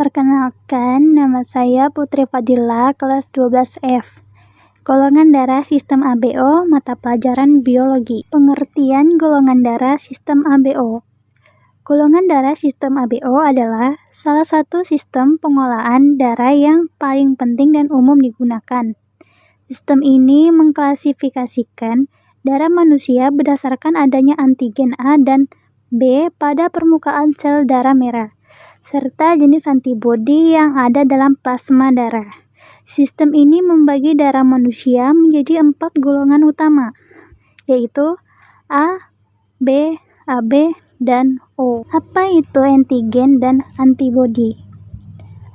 Perkenalkan, nama saya Putri Fadila, kelas 12F. Golongan darah sistem ABO, mata pelajaran biologi. Pengertian golongan darah sistem ABO. Golongan darah sistem ABO adalah salah satu sistem pengolahan darah yang paling penting dan umum digunakan. Sistem ini mengklasifikasikan darah manusia berdasarkan adanya antigen A dan B pada permukaan sel darah merah, serta jenis antibodi yang ada dalam plasma darah. Sistem ini membagi darah manusia menjadi 4 golongan utama, yaitu A, B, AB, dan O. Apa itu antigen dan antibodi?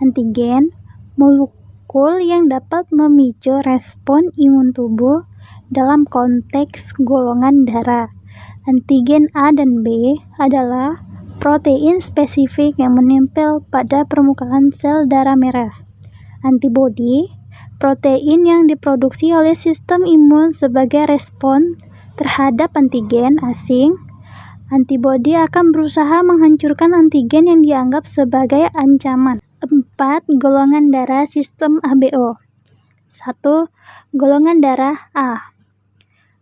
Antigen, molekul yang dapat memicu respon imun tubuh dalam konteks golongan darah. Antigen A dan B adalah protein spesifik yang menempel pada permukaan sel darah merah. Antibodi, protein yang diproduksi oleh sistem imun sebagai respon terhadap antigen asing. Antibodi akan berusaha menghancurkan antigen yang dianggap sebagai ancaman. 4 golongan darah sistem ABO. 1. Golongan darah A.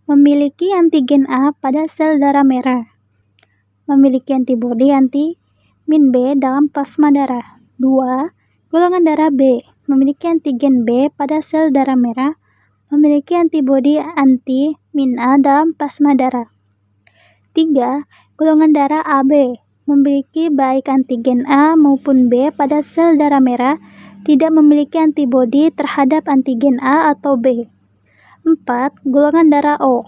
Memiliki antigen A pada sel darah merah. Memiliki antibodi anti-min B dalam plasma darah. 2. Golongan darah B. Memiliki antigen B pada sel darah merah. Memiliki antibodi anti-min A dalam plasma darah. 3. Golongan darah AB. Memiliki baik antigen A maupun B pada sel darah merah, tidak memiliki antibodi terhadap antigen A atau B. 4. Golongan darah O.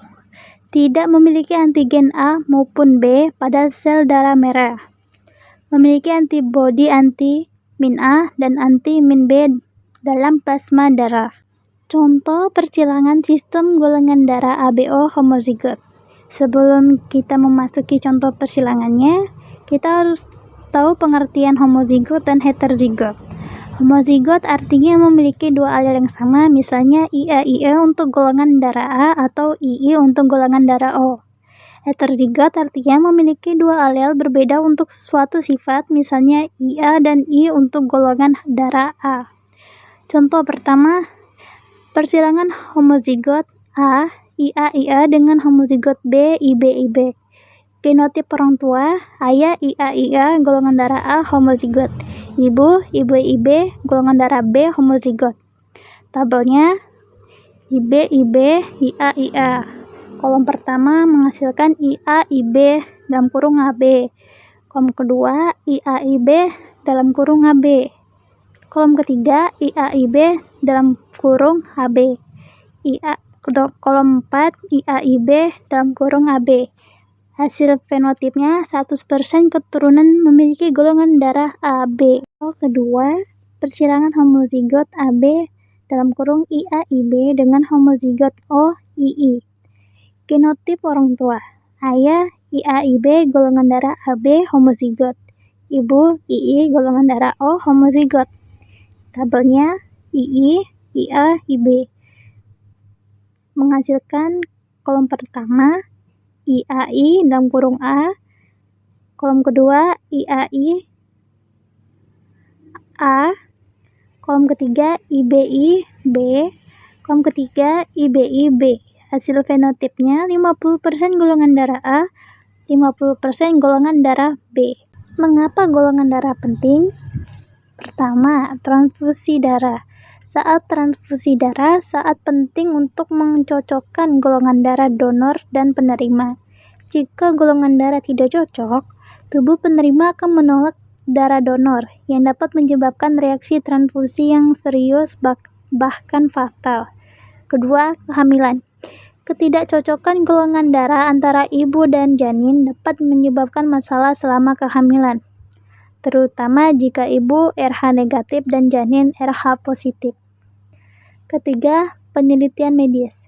Tidak memiliki antigen A maupun B pada sel darah merah. Memiliki antibodi anti-min A dan anti-min B dalam plasma darah. Contoh persilangan sistem golongan darah ABO homozigot. Sebelum kita memasuki contoh persilangannya, kita harus tahu pengertian homozigot dan heterozigot. Homozigot artinya memiliki 2 alel yang sama, misalnya IA untuk golongan darah A atau II untuk golongan darah O. Heterozigot artinya memiliki 2 alel berbeda untuk suatu sifat, misalnya IA dan I untuk golongan darah A. Contoh pertama, persilangan homozigot A, IA dengan homozigot B, IB. Genotip orang tua, ayah IA, golongan darah A, homozigot. Ibu IB, golongan darah B, homozigot. Tabelnya IB, IA. Kolom pertama menghasilkan IA/IB dalam kurung AB. Kolom kedua IA/IB dalam kurung AB. Kolom ketiga IA/IB dalam kurung AB. Kolom 4 IA/IB dalam kurung AB. Hasil fenotipnya 100% keturunan memiliki golongan darah AB. Kedua, persilangan homozigot AB dalam kurung IA/IB dengan homozigot O, II. Genotip orang tua, ayah IA/IB golongan darah AB homozigot, ibu II golongan darah O homozigot. Tabelnya II, IA, IB menghasilkan kolom pertama IAI dalam kurung A, kolom kedua IAI A, kolom ketiga IBI B, kolom ketiga IBI B. Hasil fenotipnya 50% golongan darah A, 50% golongan darah B. Mengapa golongan darah penting? Pertama, transfusi darah. Saat transfusi darah, saat penting untuk mencocokkan golongan darah donor dan penerima. Jika golongan darah tidak cocok, tubuh penerima akan menolak darah donor, yang dapat menyebabkan reaksi transfusi yang serius bahkan fatal. Kedua, kehamilan. Ketidakcocokan golongan darah antara ibu dan janin dapat menyebabkan masalah selama kehamilan, terutama jika ibu RH negatif dan janin RH positif. Ketiga, penelitian medis.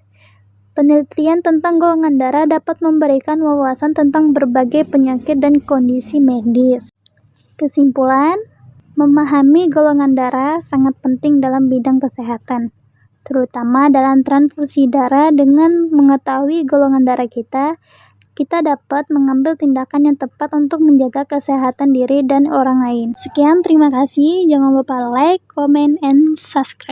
Penelitian tentang golongan darah dapat memberikan wawasan tentang berbagai penyakit dan kondisi medis. Kesimpulan, memahami golongan darah sangat penting dalam bidang kesehatan, terutama dalam transfusi darah. Dengan mengetahui golongan darah kita kita dapat mengambil tindakan yang tepat untuk menjaga kesehatan diri dan orang lain. Sekian, terima kasih. Jangan lupa like, comment, and subscribe.